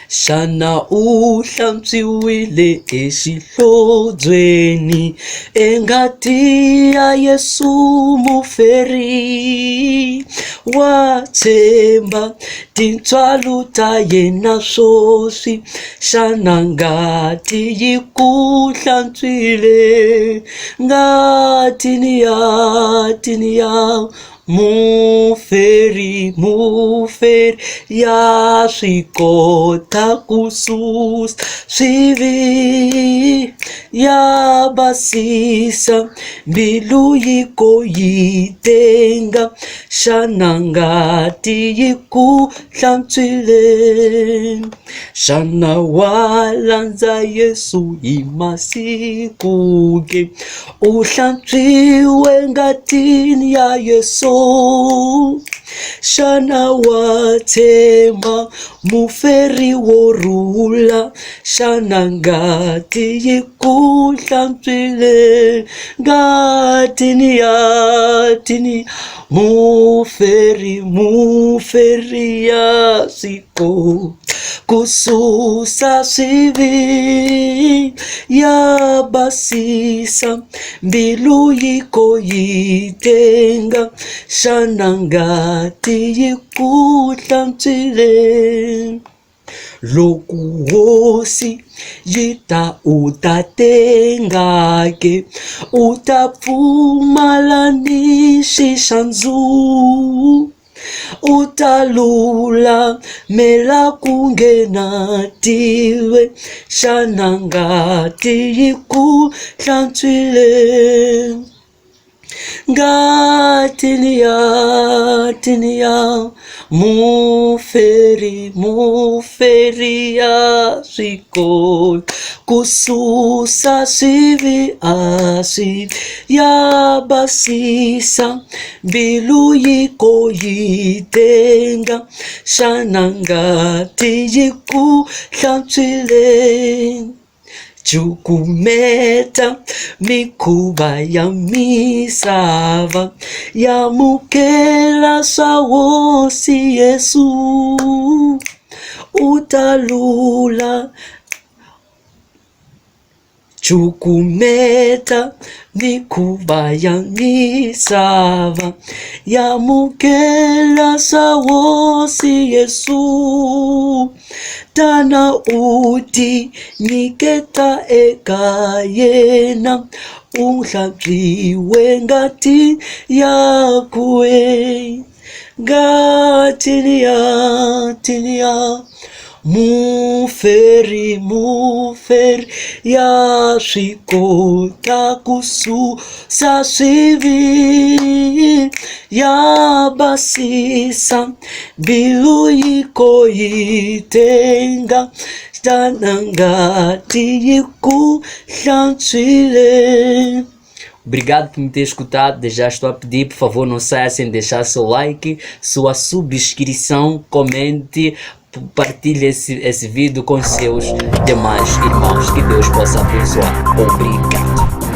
Xana Hlantswile exihlozweni Ngati ya Yesu muferi Watsemba tintswalo ta yena swoswi Xana ngati yi ku hlantswile Ngati ni ya muferi ya swi kota ku susa swivi ya basisa mbilu yi ko yi tenga Xana ngati yi ku hlantswile Xana wa landza Yesu hi masiku ke u hlantswiwe ngatini ya Yesu Xana wa tshemba muferi wo rhula Xana ngati yi ku hlantswile ngatini ya muferi ya swi kota ku susa swivi ya basisa mbilu yi ko yi tenga Xana ngati yi ku hlantswile loko hosi yi ta u ta tenga ke u ta pfumala ni xixandzu u ta lulamela ku nghena tive Xana ngati yi ku hlantswile ngatini ya muferi ya swi kota ku susa swivi ya basisa mbilu yi ko yi tenga Xana ngati yi ku hlantswile cukumeta mikhuva ya misava yamukela swa hosi Yesu u ta cukumeta mikhuva ya misava yamukela swa hosi Yesu tana u ti nyiketa eka yena u hlantswiwe ngati yakwe ngatini ya muferi ya swi kota ku susa swivi ya basisa mbilu yi ko yi tenga Xana ngati yi ku hlantswile. Obrigado por me ter escutado. Já estou a pedir, por favor, não saia sem deixar seu like, sua subscrição, comente, partilhe esse vídeo com seus demais irmãos. Que Deus possa abençoar. Obrigado.